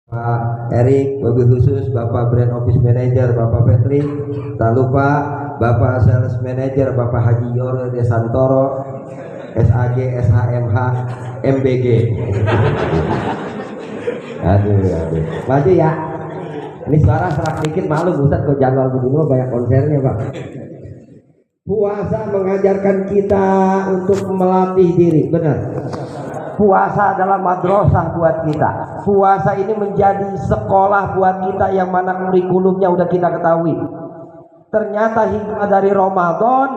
Pak Erik, mobil khusus, Bapak Brand Office Manager, Bapak Petri, tak lupa Bapak Sales Manager, Bapak Haji Yoro Desantoro, SAG, SHMH, MBG. Aduh, maju ya. Ini suara serak dikit, malu Ustaz kok jadwal begini banyak konsernya Pak. Puasa mengajarkan kita untuk melatih diri, benar. Puasa adalah madrasah buat kita. Puasa ini menjadi sekolah buat kita yang mana kurikulumnya udah kita ketahui. Ternyata hikmah dari Ramadan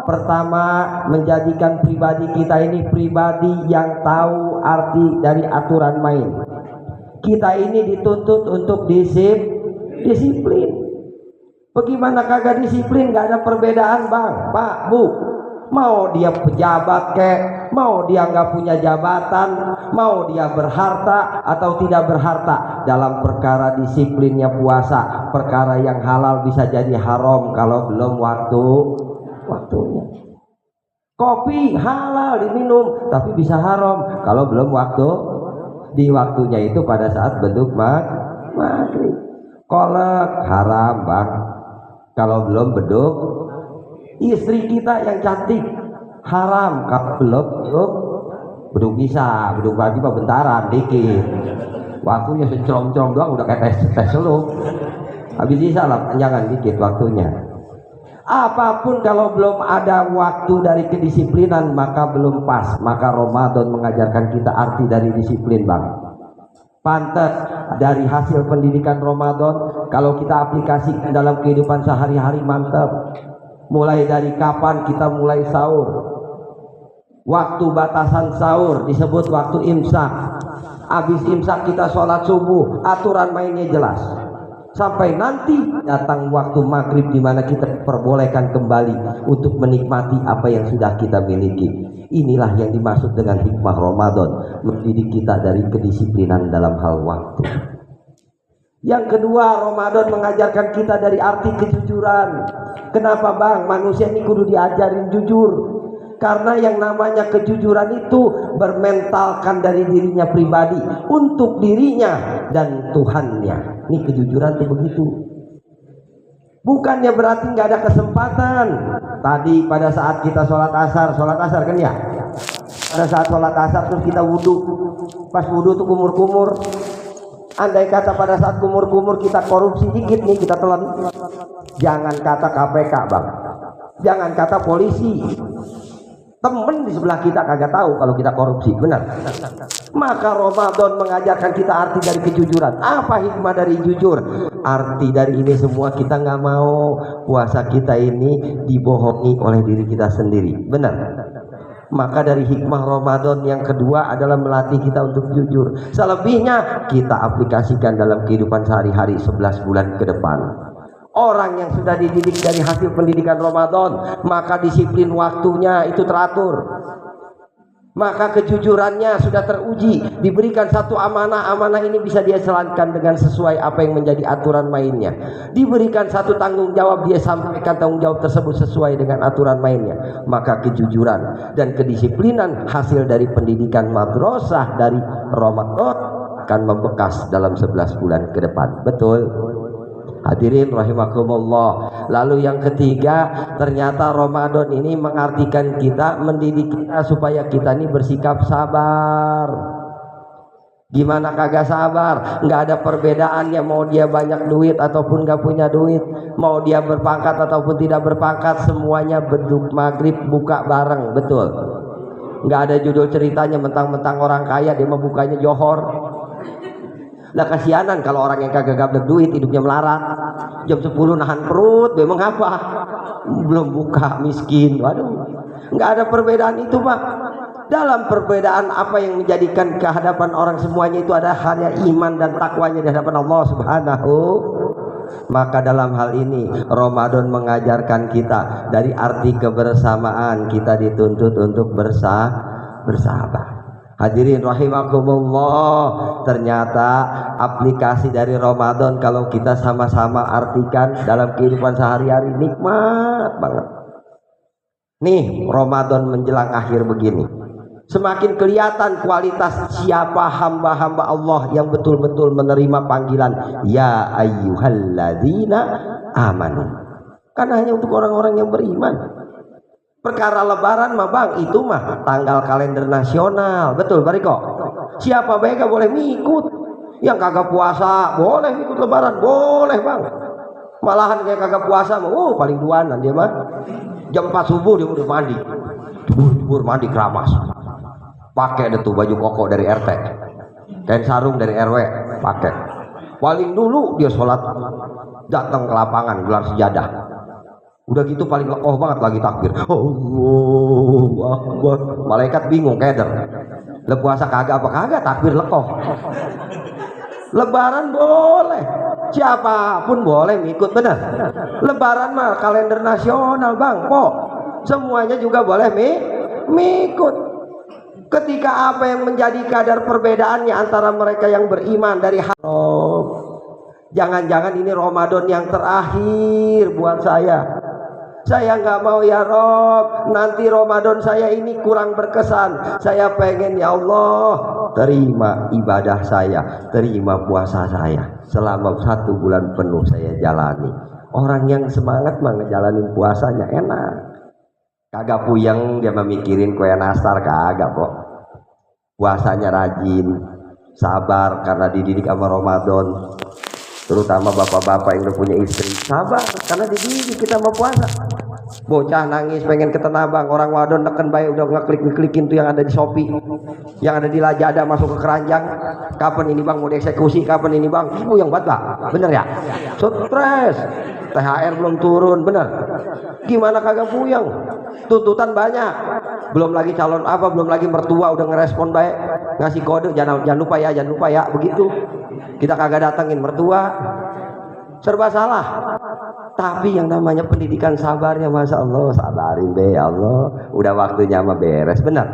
pertama menjadikan pribadi kita ini pribadi yang tahu arti dari aturan main. Kita ini dituntut untuk disiplin. Bagaimana kagak disiplin? Gak ada perbedaan bang, Pak, Bu. Mau dia pejabat kek, mau dia nggak punya jabatan, mau dia berharta atau tidak berharta, dalam perkara disiplinnya puasa, perkara yang halal bisa jadi haram kalau belum waktunya. Kopi halal diminum tapi bisa haram kalau belum di waktunya itu pada saat beduk maghrib. Kolak haram bang kalau belum beduk. Istri kita yang cantik haram kalau belum beduk bisa, beduk pagi mah bentaran dikit, waktunya sencrom-crom doang udah kayak tes lu, habis bisa lah panjangan dikit waktunya. Apapun kalau belum ada waktu dari kedisiplinan maka belum pas. Maka Ramadan mengajarkan kita arti dari disiplin bang. Pantas dari hasil pendidikan Ramadan kalau kita aplikasikan dalam kehidupan sehari-hari mantap. Mulai dari kapan kita mulai sahur, waktu batasan sahur disebut waktu imsak, habis imsak kita sholat subuh, aturan mainnya jelas. Sampai nanti datang waktu maghrib di mana kita perbolehkan kembali untuk menikmati apa yang sudah kita miliki. Inilah yang dimaksud dengan hikmah Ramadan, mendidik kita dari kedisiplinan dalam hal waktu. Yang kedua, Ramadan mengajarkan kita dari arti kejujuran. Kenapa bang? Manusia ini kudu diajarin jujur. Karena yang namanya kejujuran itu bermentalkan dari dirinya pribadi untuk dirinya dan Tuhannya. Ini kejujuran itu begitu. Bukannya berarti nggak ada kesempatan. Tadi pada saat kita sholat asar kan ya? Pada saat sholat asar terus kita wudhu. Pas wudhu tuh kumur-kumur. Andai kata pada saat kumur-kumur kita korupsi dikit nih, kita telan. Jangan kata KPK bang, jangan kata polisi, temen di sebelah kita kagak tahu kalau kita korupsi, benar. Maka Ramadan mengajarkan kita arti dari kejujuran. Apa hikmah dari jujur? Arti dari ini semua kita nggak mau puasa kita ini dibohongi oleh diri kita sendiri, benar. Maka dari hikmah Ramadan yang kedua adalah melatih kita untuk jujur. Selebihnya kita aplikasikan dalam kehidupan sehari-hari 11 bulan ke depan. Orang yang sudah dididik dari hasil pendidikan Ramadan, maka disiplin waktunya itu teratur. Maka kejujurannya sudah teruji, diberikan satu amanah, amanah ini bisa dia jalankan dengan sesuai apa yang menjadi aturan mainnya. Diberikan satu tanggung jawab, dia sampaikan tanggung jawab tersebut sesuai dengan aturan mainnya. Maka kejujuran dan kedisiplinan hasil dari pendidikan madrasah dari Ramadan akan membekas dalam 11 bulan ke depan. Betul? Hadirin rahimakumullah. Lalu yang ketiga, ternyata Ramadan ini mengartikan kita, mendidik kita supaya kita ini bersikap sabar. Gimana kagak sabar? Nggak ada perbedaannya mau dia banyak duit ataupun nggak punya duit, mau dia berpangkat ataupun tidak berpangkat, semuanya beduk maghrib buka bareng. Betul? Nggak ada judul ceritanya mentang-mentang orang kaya dia mau bukanya johor. Lah kasihanan kalau orang yang kagak gablek duit hidupnya melarat. Jam 10 nahan perut, memang apa? Belum buka, miskin. Waduh. Nggak ada perbedaan itu, Pak. Dalam perbedaan apa yang menjadikan kehadapan orang semuanya itu ada hanya iman dan takwanya di hadapan Allah Subhanahu. Maka dalam hal ini Ramadan mengajarkan kita dari arti kebersamaan, kita dituntut untuk bersahabat. Hadirin rahimakumullah, ternyata aplikasi dari Ramadan kalau kita sama-sama artikan dalam kehidupan sehari-hari nikmat banget. Nih Ramadan menjelang akhir begini, semakin kelihatan kualitas siapa hamba-hamba Allah yang betul-betul menerima panggilan ya ayyuhalladzina amanu. Karena hanya untuk orang-orang yang beriman. Perkara lebaran mah bang, itu mah tanggal kalender nasional, betul Bariko? Siapa baik gak boleh ngikut. Yang kagak puasa boleh ikut lebaran, boleh bang. Malahan kayak kagak puasa mah, paling duanan dia mah. Jam 4 subuh dia udah mandi, jebur mandi keramas. Pakai deh tuh baju koko dari RT, kain sarung dari RW, pakai. Paling dulu dia sholat, datang ke lapangan gelar sejadah. Udah gitu paling lekoh banget lagi takbir. Allahu Akbar. Malaikat bingung keder. Puasa kagak apa kagak takbir lekoh. Lebaran boleh, siapapun boleh ngikut, benar. Lebaran mah kalender nasional bang, semuanya juga boleh ngikut. Ketika apa yang menjadi kadar perbedaannya antara mereka yang beriman dari haram. Jangan-jangan ini Ramadan yang terakhir buat saya. Saya nggak mau ya Rob, nanti Ramadan saya ini kurang berkesan. Saya pengen ya Allah, terima ibadah saya, terima puasa saya. Selama 1 bulan penuh saya jalani. Orang yang semangat mah ngejalanin puasanya enak. Kagak puyeng dia memikirin kue nastar, kagak kok. Puasanya rajin, sabar karena dididik sama Ramadan. Terutama bapak-bapak yang udah punya istri, sabar karena dididik kita mau puasa. Bocah nangis pengen ke Tanah Abang, orang wadon neken baik udah ngeklik-ngeklikin tuh yang ada di Shopee, yang ada di Lazada masuk ke keranjang. Kapan ini bang mau dieksekusi, kapan ini bang? Ibu yang buat bang, bener ya? Stres, THR belum turun, bener. Gimana kagak puyeng? Tuntutan banyak. Belum lagi calon apa, belum lagi mertua udah ngerespon baik, ngasih kode jangan lupa ya, begitu. Kita kagak datengin mertua, serba salah. Tapi yang namanya pendidikan sabarnya, masya Allah, sabarin be ya Allah, udah waktunya mah beres, benar.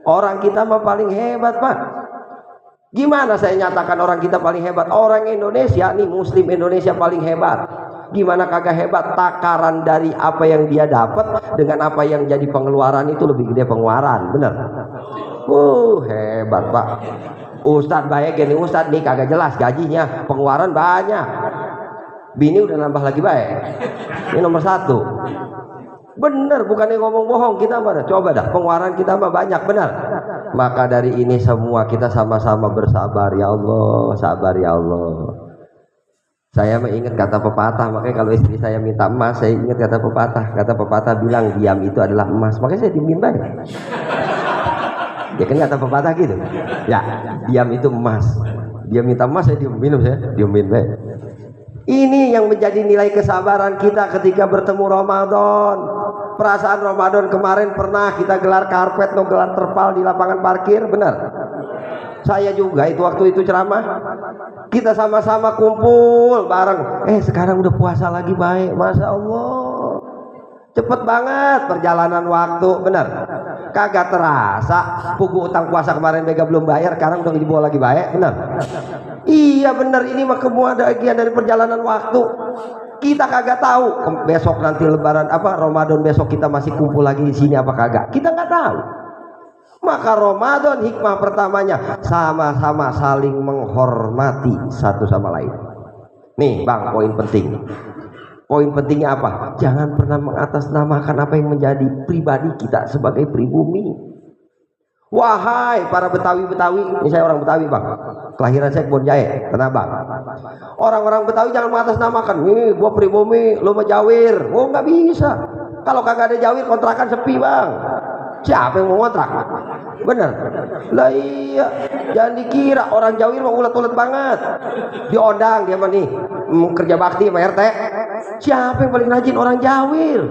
Orang kita mah paling hebat pak. Gimana saya nyatakan orang kita paling hebat? Orang Indonesia nih, Muslim Indonesia paling hebat. Gimana kagak hebat? Takaran dari apa yang dia dapat dengan apa yang jadi pengeluaran itu lebih gede pengeluaran, benar. Hebat pak. Ustadz baik gini, Ustadz nih kagak jelas gajinya, pengeluaran banyak. Bini udah nambah lagi baik. Ini nomor 1. Bener, bukannya ngomong bohong kita mah. Coba dah, pengeluaran kita mah banyak, benar. Maka dari ini semua kita sama-sama bersabar ya Allah, sabar ya Allah. Saya mah ingat kata pepatah, makanya kalau istri saya minta emas, saya ingat kata pepatah. Kata pepatah bilang diam itu adalah emas, makanya saya diemin baik. Ya kan kata pepatah gitu. Ya, diam itu emas. Dia minta emas, saya diemin baik. Ini yang menjadi nilai kesabaran kita ketika bertemu Ramadan. Perasaan Ramadan kemarin pernah kita gelar karpet atau gelar terpal di lapangan parkir, benar. Saya juga itu waktu itu ceramah, kita sama-sama kumpul bareng. Sekarang udah puasa lagi baik, masya Allah. Cepet banget perjalanan waktu, benar. Kagak terasa pugu utang puasa kemarin Bega belum bayar, sekarang udah dibawa lagi baik, benar. Iya benar, ini mah semua bagian dari perjalanan waktu. Kita kagak tahu besok nanti lebaran apa Ramadan besok kita masih kumpul lagi di sini apa kagak. Kita nggak tahu. Maka Ramadan hikmah pertamanya sama-sama saling menghormati satu sama lain. Nih bang, poin penting. Poin pentingnya apa? Jangan pernah mengatasnamakan apa yang menjadi pribadi kita sebagai pribumi. Wahai para Betawi-Betawi, ini saya orang Betawi bang, kelahiran saya Kebon Jahe, Tanah Abang. Orang-orang Betawi jangan mengatasnamakan, nih gua pribumi, lu mau jawir. Oh nggak bisa. Kalau kagak ada jawir kontrakan sepi bang. Siapa yang mau kontrak? Bener. Lah iya, jangan dikira orang jawir mau ulet-ulet banget. Diondang dia mah nih kerja bakti sama RT. Siapa yang paling rajin? Orang jawir.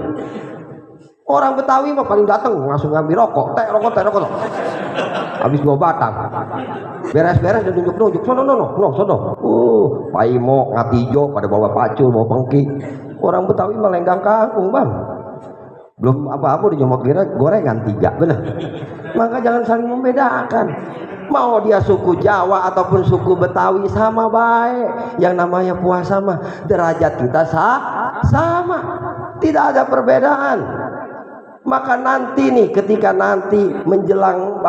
Orang Betawi mah paling datang langsung ngambil rokok, teh rokok. Habis 2 batang. Beres-beres dan nunjuk-nunjuk. Sono. Paimo, ngatijo pada bawa pacul, bawa pengki. Orang Betawi mah lenggang kangkung, Bang. Belum apa-apa dijomok gorengan 3, benar. Maka jangan saling membedakan. Mau dia suku Jawa ataupun suku Betawi sama baik. Yang namanya puasa mah derajat kita sama. Tidak ada perbedaan. Maka nanti nih, ketika nanti menjelang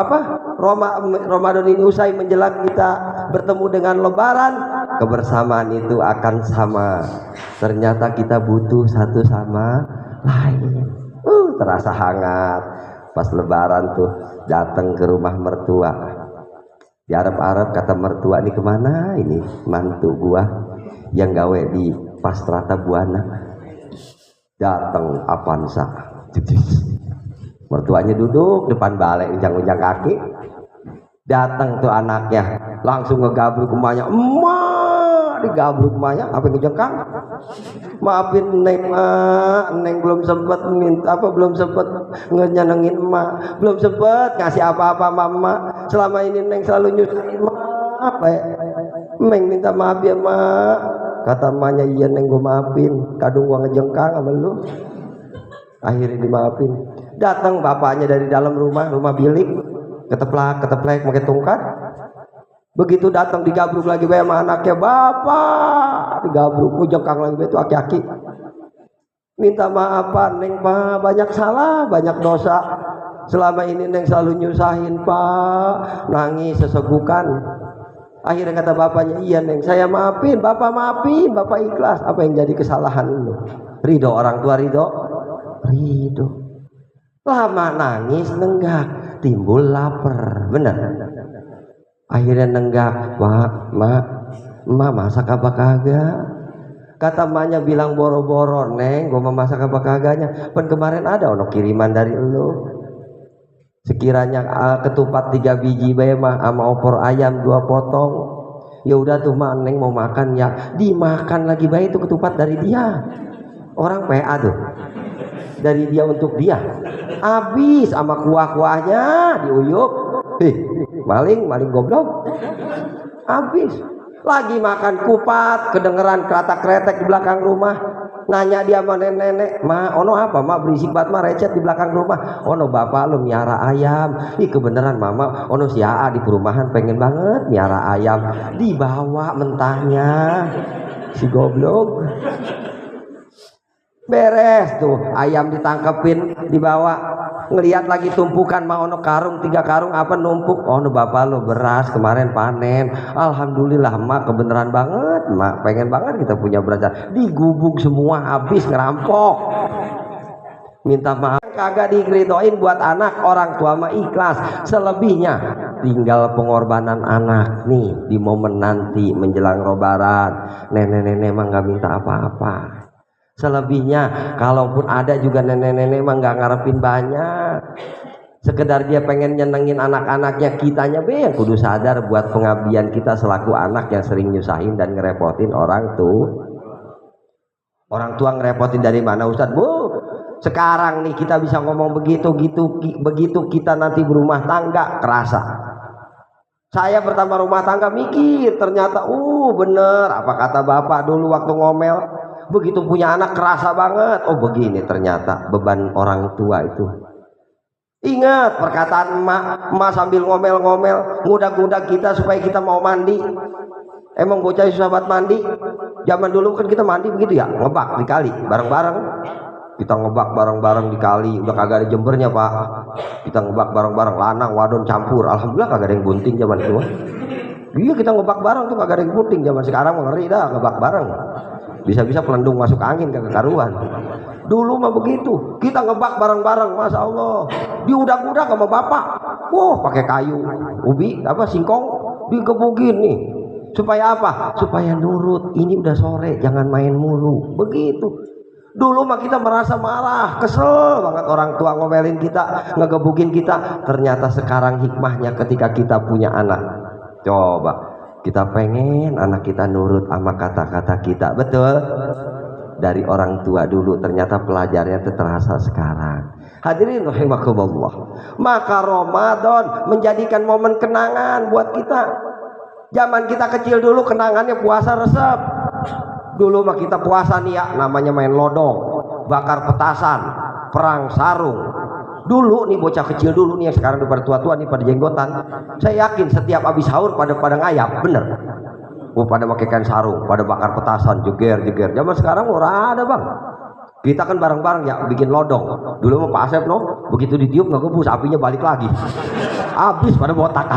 Ramadan ini usai, menjelang kita bertemu dengan Lebaran, kebersamaan itu akan sama. Ternyata kita butuh satu sama lain. Terasa hangat pas Lebaran tuh, datang ke rumah mertua. Di Arab kata mertua, ini kemana ini mantu gua yang gawe di Pastrata Buana. Datang Avanza. Mertuanya duduk depan balai, unjang-unjang kaki. Datang tuh anaknya, langsung ngegabruk emaknya. Emak, digabruk emaknya, apa yang ngejengkang? Maafin Neng, Neng belum sempat belum sempat nyenengin emak, belum sempat ngasih apa-apa mama. Selama ini Neng selalu nyusahin maaf. Neng minta maaf ya mak. Kata emaknya, iya Neng gue maafin, kadung gua ngejengkang sama lu. Akhirnya dimaafin. Datang bapaknya dari dalam rumah bilik, keteplak pakai tongkat. Begitu datang digabruk lagi sama anaknya, bapak digabruk, jengkang lagi itu aki-aki. Minta maaf Pak, Neng Pak, banyak salah, banyak dosa. Selama ini Neng selalu nyusahin Pak, nangis sesegukan. Akhirnya kata bapaknya, iya Neng, saya maafin, bapak ikhlas. Apa yang jadi kesalahan lu? Ridho orang tua, ridho. Lama nangis nenggak, timbul lapar, bener. Akhirnya nenggak, mak masak apa kagak? Kata emaknya bilang boro-boro, Neng gua mau masak apa kagaknya? Pen kemarin ada ono kiriman dari lu. Sekiranya ketupat 3 biji bae mah, sama opor ayam 2 potong. Ya udah tuh mak, Neng mau makan ya, dimakan lagi bae itu ketupat dari dia. Orang PA tuh. Dari dia untuk dia, habis sama kuah-kuahnya diuyup. Maling goblok, habis. Lagi makan kupat, kedengeran keratak-kretek di belakang rumah. Nanya dia sama nenek, ma ono apa ma, berisik banget ma, recet di belakang rumah. Ono bapak lu miara ayam. Ih kebeneran mama, ono si Aa di perumahan pengen banget miara ayam. Dibawa mentahnya si goblok. Beres tuh ayam ditangkepin, dibawa, ngelihat lagi tumpukan mah ono karung 3 karung apa numpuk. Ono bapak lo beras kemarin panen, alhamdulillah mak, kebeneran banget mak, pengen banget kita punya beras. Digubuk semua, habis, ngerampok. Minta maaf kagak digeridoin buat anak. Orang tua mah ikhlas, selebihnya tinggal pengorbanan anak nih di momen nanti menjelang Lebaran. Nenek-nenek emang nggak minta apa-apa. Selebihnya kalaupun ada juga nenek-nenek emang nggak ngarepin banyak, sekedar dia pengen nyenengin anak-anaknya. Kitanya yang kudu sadar buat pengabdian kita selaku anak yang sering nyusahin dan ngerepotin orang tua. Ngerepotin dari mana Ustadz? Bu, sekarang nih kita bisa ngomong begitu kita nanti berumah tangga kerasa. Saya pertama rumah tangga mikir, ternyata bener apa kata bapak dulu waktu ngomel. Begitu punya anak kerasa banget, begini ternyata beban orang tua itu. Ingat perkataan emak sambil ngomel-ngomel, ngudak-ngudak kita supaya kita mau mandi. Emang bocah susah banget mandi. Zaman dulu kan kita mandi begitu ya, ngebak di kali bareng-bareng. Kita ngebak bareng-bareng di kali, udah kagak ada jembernya pak. Kita ngebak bareng-bareng, lanang wadon campur. Alhamdulillah kagak ada yang bunting zaman itu. Iya kita ngebak bareng tuh kagak ada yang bunting. Zaman sekarang ngeri dah ngebak bareng. Bisa-bisa pelendung masuk angin kagak karuan. Dulu mah begitu, kita ngebak bareng-bareng, masya Allah. Diudak-udak sama bapak, pakai kayu, ubi, singkong, digebukin nih. Supaya apa? Supaya nurut. Ini udah sore, jangan main mulu. Begitu. Dulu mah kita merasa marah, kesel banget orang tua ngomelin kita, ngegebukin kita. Ternyata sekarang hikmahnya ketika kita punya anak. Coba. Kita pengen anak kita nurut sama kata-kata kita, betul? Dari orang tua dulu, ternyata pelajarnya itu terasa sekarang. Hadirin rahimakumullah. Maka Ramadan menjadikan momen kenangan buat kita. Zaman kita kecil dulu kenangannya puasa resep. Dulu mah kita puasa nih ya, namanya main lodong, bakar petasan, perang sarung. Dulu nih bocah kecil dulu nih yang sekarang udah pada tua-tua nih pada jenggotan, saya yakin setiap habis sahur pada ngayap, bener. Pada pakai kain sarung, pada bakar petasan, jeger. Zaman sekarang ora ada bang. Kita kan bareng-bareng ya bikin lodong. Dulu mah Pak Asep no, begitu ditiup nggak kebus, apinya balik lagi. Habis pada botak.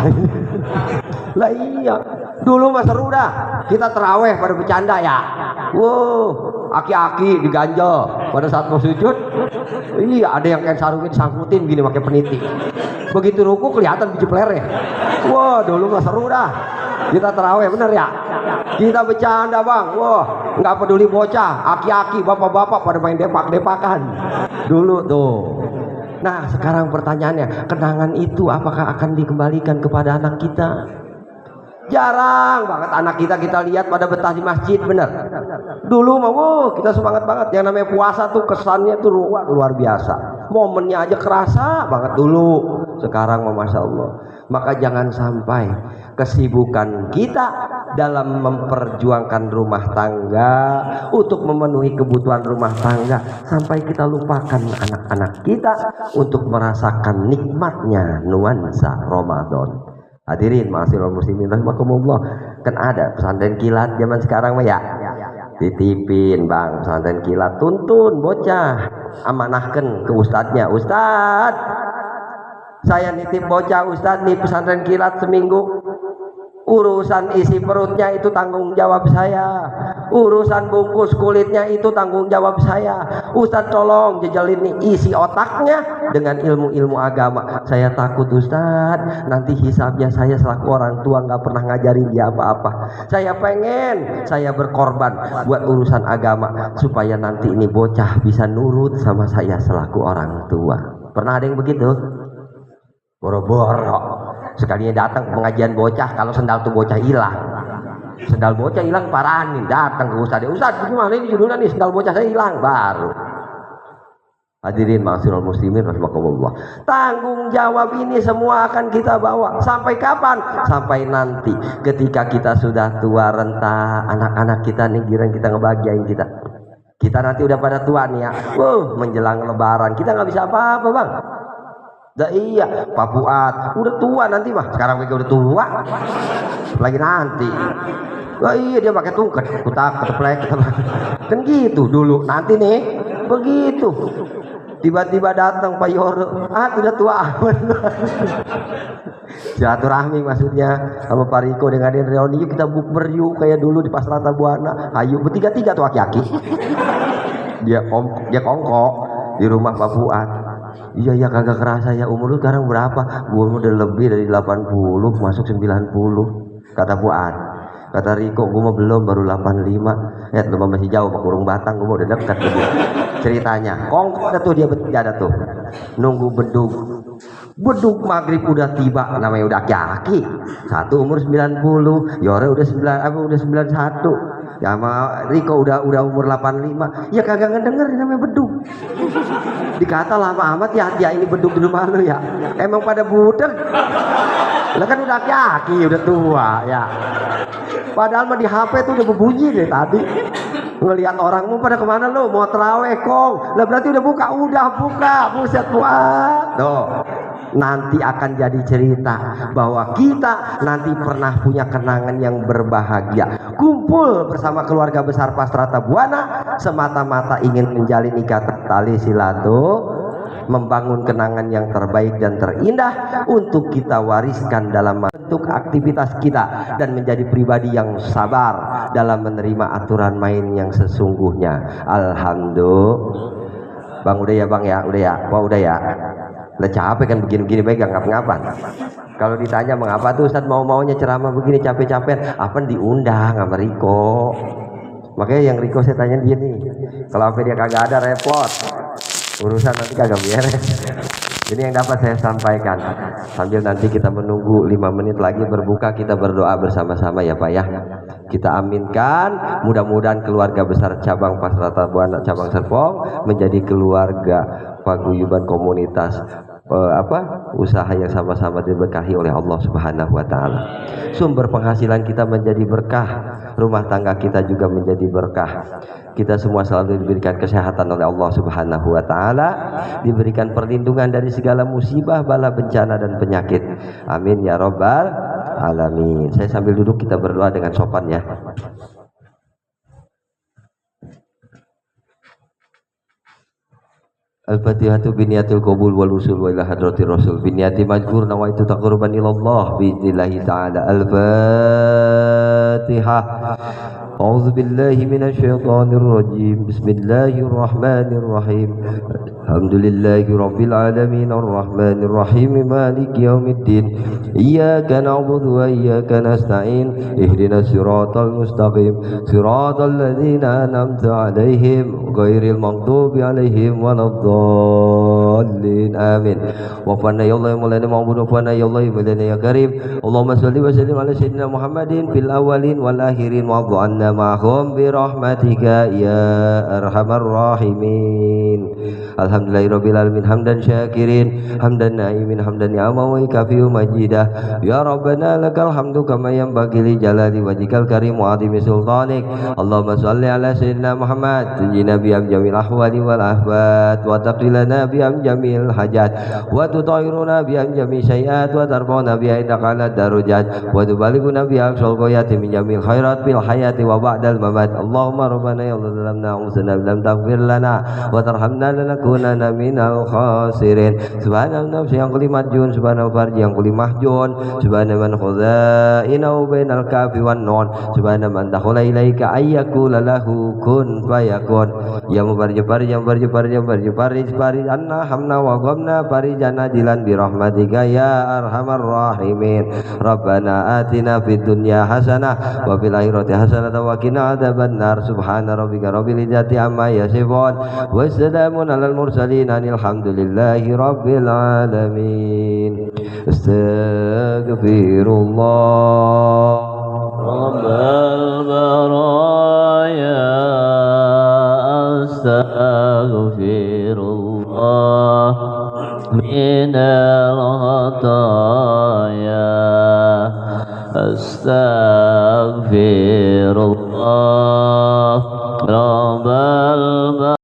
Lah iya, dulu mah seru dah. Kita teraweh pada bercanda ya. Wow, aki-aki diganjel pada saat mau sujud. Iya, ada yang kayak sarungnya disangkutin gini pakai peniti. Begitu ruku kelihatan biji pelernya. Wah, dulu mah seru dah. Kita terawih bener ya. Kita bercanda bang. Wah, nggak peduli bocah, aki-aki, bapak-bapak pada main depak-depakan. Dulu tuh. Nah, sekarang pertanyaannya, kenangan itu apakah akan dikembalikan kepada anak kita? Jarang banget anak kita lihat pada betah di masjid, bener. Dulu mah, kita semangat banget. Yang namanya puasa tuh kesannya tuh luar biasa. Momennya aja kerasa banget dulu. Sekarang mah masya Allah. Maka jangan sampai kesibukan kita dalam memperjuangkan rumah tangga untuk memenuhi kebutuhan rumah tangga sampai kita lupakan anak-anak kita untuk merasakan nikmatnya nuansa Ramadan. Hadirin ma'asyiral muslimin rahimakumullah, kan ada pesantren kilat zaman sekarang mah ya. Ditipin bang pesantren kilat, tuntun bocah, amanahkan ke ustadznya. Ustadz, saya nitip bocah ustadz nih pesantren kilat seminggu. Urusan isi perutnya itu tanggung jawab saya. Urusan bungkus kulitnya itu tanggung jawab saya. Ustadz tolong jejelin nih isi otaknya dengan ilmu-ilmu agama. Saya takut Ustadz, nanti hisabnya saya selaku orang tua nggak pernah ngajarin dia apa-apa. Saya pengen saya berkorban buat urusan agama supaya nanti ini bocah bisa nurut sama saya selaku orang tua. Pernah ada yang begitu? Boro-boro sekalinya datang ke pengajian bocah, kalau sendal tuh bocah hilang. Sendal bocah hilang parahan nih, datang ke Ustadz. Ustadz gimana ini judulnya nih, sendal bocah saya hilang baru. Hadirin ma'asyiral muslimin rahimakumullah. Tanggung jawab ini semua akan kita bawa sampai kapan? Sampai nanti ketika kita sudah tua renta, anak-anak kita nih giran kita ngebahagiain kita. Kita nanti udah pada tua nih ya. Menjelang lebaran kita nggak bisa apa-apa bang. Dah iya, Pak Fuad udah tua nanti mah. Sekarang mereka udah tua, lagi nanti. Wah iya dia pakai tungket, kutak, keteplek, kan gitu dulu. Nanti nih begitu. Tiba-tiba datang Pak Yoro, udah tua amat. Silaturahmi maksudnya sama Pak Riko dengan reuni, yuk kita bukber yuk kayak dulu di Pasar Tabuana. Ayo bertiga-tiga tuh aki-aki. Dia kongko di rumah Pak Fuad. Iya kagak kerasa ya, umur lu sekarang berapa? Gua udah lebih dari 80, masuk 90, kata Fuad. Kata Riko, gua mah belum, baru 85. Ya lu masih jauh Pak Kurung Batang, gua udah dekat gitu. Ceritanya kongko ada tuh, dia bertiga tuh nunggu beduk maghrib udah tiba, namanya udah aki-aki. Satu umur 90, Yore udah 91. Ya sama Riko udah umur 85. Ya kagak ngedenger namanya beduk. Dikata lama amat ya ini beduk di rumah lu ya. Emang pada budek. Lah kan udah aki-aki, udah tua ya. Padahal mah di HP tuh udah berbunyi deh tadi. Ngelihat orang mau pada kemana lu? Mau terawih kong. Lah berarti udah buka. Buset buat. Tuh. Nanti akan jadi cerita bahwa kita nanti pernah punya kenangan yang berbahagia, kumpul bersama keluarga besar Pastrata Buana semata-mata ingin menjalin ikatan tali silaturahmi, membangun kenangan yang terbaik dan terindah untuk kita wariskan dalam bentuk aktivitas kita dan menjadi pribadi yang sabar dalam menerima aturan main yang sesungguhnya. Alhamdulillah. Bang udah ya bang ya, udah ya, udah ya. Udah capek kan begini-begini baik gak ngapa-ngapan. Kalau ditanya mengapa tuh Ustadz mau-maunya ceramah begini capek-capek, apa diundang sama Riko. Makanya yang Riko saya tanya dia nih, kalau apa dia kagak ada repot, urusan nanti kagak beres. Ini yang dapat saya sampaikan. Sambil nanti kita menunggu 5 menit lagi berbuka, kita berdoa bersama-sama ya Pak ya. Kita aminkan, mudah-mudahan keluarga besar cabang Pastrata Buana cabang Serpong menjadi keluarga paguyuban komunitas usaha yang sama-sama diberkahi oleh Allah Subhanahu wa taala. Sumber penghasilan kita menjadi berkah, rumah tangga kita juga menjadi berkah. Kita semua selalu diberikan kesehatan oleh Allah Subhanahu wa taala, diberikan perlindungan dari segala musibah, bala, bencana dan penyakit. Amin ya rabbal alamin. Saya sambil duduk kita berdoa dengan sopan ya. Al-Fatihatu biniyatil qabul wal usul wa ila hadratir rasul biniyati majbur nawaitu taqarruban ilallah biidnillahi ta'ala. Al-Fatihah. A'udzu billahi minasy syaithanir rajim. Bismillahirrahmanirrahim. Alhamdulillahi rabbil alamin arrahmanir rahim maliki yaumiddin. Iyyaka na'budu wa iyyaka nasta'in. Ihdinas siratal mustaqim. Siratal ladzina an'amta 'alaihim ghairil maghdubi 'alaihim waladdallin. Amin. Wa fana ya Allah mulana ma'budu wa fana ya Allah mulana ya karim. Allahumma shalli wa sallim ala sayyidina Muhammadin fil awwalin wal akhirin wa 'anna ma'hum bi rahmatika ya arhamar rahimin. Alhamdulillahirabbil alamin hamdan syakirin hamdan na'imin hamdan ni'ama wa kafiyu majidah ya rabbana lakal hamdu kama yanbaghi li jalali wajhikal karim wa 'azimi sultanik. Allahumma shalli ala sayyidina Muhammad tunjina bi jamil ahwali wal ahwat wa taqilana bi jamil hajat wa tutahhiruna bi jamil sayiat wa tarbana bi indaka ala darajat wa tubalighuna bi aqsal ghayati min jamil khairat fil hayati wa ba'dal mamat. Allahumma rabbana ya Allah zalamna anfusana lam taghfir lana wa tarhamna lanakunanna minal khasirin. Subhanal nafsi yang kalimat jun subhanal farji yang kulimah jun subhanal man khuzainau bainal kafi wan nun subhanal man dakhala ilaika ayyakula lahu kun fayakun. Ya mubarji farji yang barji farji anna hamna wa ghamna farijana dilan bi rahmatika ya arhamar rahimin. Rabbana atina fid dunya hasanah wa fil akhirati hasanah wa qina adzabannar. Subhana rabbika rabbil izzati amma yasifun wa salamun alal mursalin alhamdulillahi rabbil alamin. Astaghfirullah rabbal baraya astaghfirullah minal khataya astaghfirullah rabbal